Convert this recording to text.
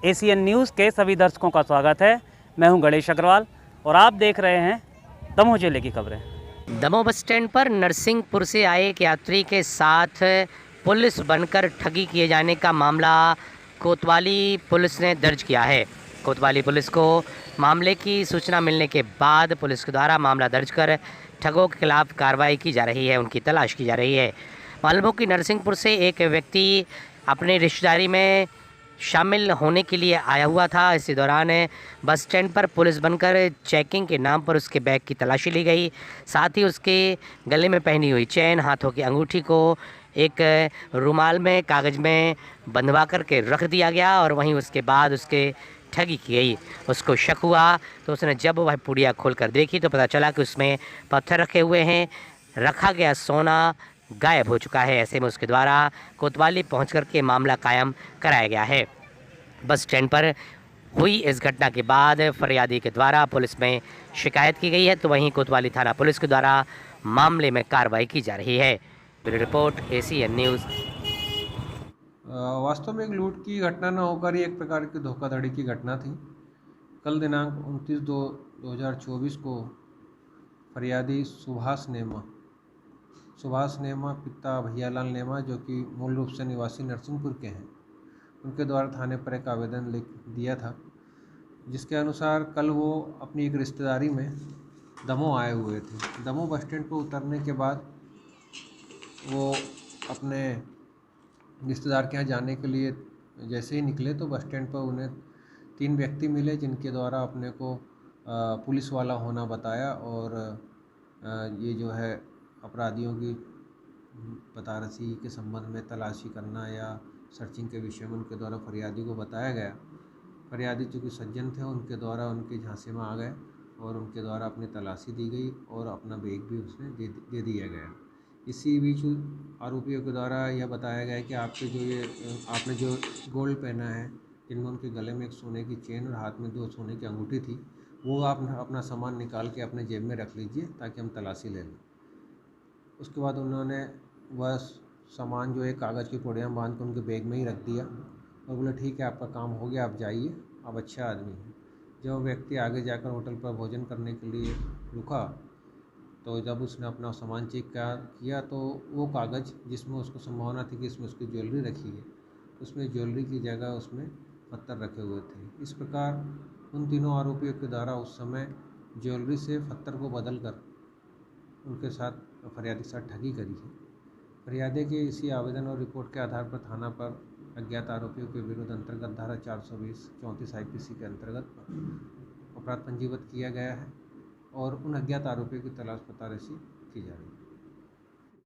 ACN news के सभी दर्शकों का स्वागत है। मैं हूं गणेश अग्रवाल और आप देख रहे हैं दमोह जिले की खबरें। दमोह बस स्टैंड पर नरसिंहपुर से आए एक यात्री के साथ पुलिस बनकर ठगी किए जाने का मामला कोतवाली पुलिस ने दर्ज किया है। कोतवाली पुलिस को मामले की सूचना मिलने के बाद पुलिस के द्वारा मामला दर्ज कर ठगों के खिलाफ कार्रवाई की जा रही है, उनकी तलाश की जा रही है। मालूम हो कि नरसिंहपुर से एक व्यक्ति अपने रिश्तेदारी में शामिल होने के लिए आया हुआ था। इसी दौरान बस स्टैंड पर पुलिस बनकर चेकिंग के नाम पर उसके बैग की तलाशी ली गई। साथ ही उसके गले में पहनी हुई चेन, हाथों की अंगूठी को एक रुमाल में कागज़ में बंधवा करके रख दिया गया और वहीं उसके बाद उसके ठगी की गई। उसको शक हुआ तो उसने जब वह पुड़िया खोलकर देखी तो पता चला कि उसमें पत्थर रखे हुए हैं, रखा गया सोना गायब हो चुका है। ऐसे में उसके द्वारा कोतवाली पहुंच कर के मामला कायम कराया गया है। बस स्टैंड पर हुई इस घटना के बाद फरियादी के द्वारा पुलिस में शिकायत की गई है, तो वहीं कोतवाली थाना पुलिस के द्वारा मामले में कार्रवाई की जा रही है। Bureau report, ACN news. वास्तव में एक लूट की घटना न होकर ही एक प्रकार की धोखाधड़ी की घटना थी। कल दिनांक 29/2/2024 को फरियादी सुभाष नेमा पिता भैयालाल नेमा, जो कि मूल रूप से निवासी नरसिंहपुर के हैं, उनके द्वारा थाने पर एक आवेदन लिख दिया था, जिसके अनुसार कल वो अपनी एक रिश्तेदारी में दमोह आए हुए थे। दमोह बस स्टैंड पर उतरने के बाद वो अपने रिश्तेदार के यहाँ जाने के लिए जैसे ही निकले तो बस स्टैंड पर उन्हें 3 व्यक्ति मिले, जिनके द्वारा अपने को पुलिस वाला होना बताया और ये जो है अपराधियों की पतारसी के संबंध में तलाशी करना या सर्चिंग के विषय में उनके द्वारा फरियादी को बताया गया। फरियादी चूँकि सज्जन थे, उनके द्वारा उनके झांसे में आ गए और उनके द्वारा अपनी तलाशी दी गई और अपना बैग भी उसमें दे दिया गया। इसी बीच आरोपियों के द्वारा यह बताया गया कि आपने जो गोल्ड पहना है, जिनमें उनके गले में एक सोने की चेन और हाथ में 2 सोने की अंगूठी थी, वो आप अपना सामान निकाल के अपने जेब में रख लीजिए ताकि हम तलाशी ले लें। उसके बाद उन्होंने वह सामान जो है कागज़ की पुड़िया में बांध कर उनके बैग में ही रख दिया और बोले ठीक है, आपका काम हो गया, आप जाइए, आप अच्छा आदमी हैं। जब व्यक्ति आगे जाकर होटल पर भोजन करने के लिए रुका तो जब उसने अपना सामान चेक किया तो वो कागज़ जिसमें उसको संभावना थी कि इसमें उसकी ज्वेलरी रखी है, उसमें ज्वेलरी की जगह उसमें पत्थर रखे हुए थे। इस प्रकार उन तीनों आरोपियों के द्वारा उस समय ज्वेलरी से पत्थर को बदल कर उनके साथ फरियादी के साथ ठगी करी है। फरियादी के इसी आवेदन और रिपोर्ट के आधार पर थाना पर अज्ञात आरोपियों के विरुद्ध अंतर्गत धारा 420-34 आईपीसी के अंतर्गत अपराध पंजीबद्ध किया गया है और उन अज्ञात आरोपियों की तलाश पतारसी की जा रही है।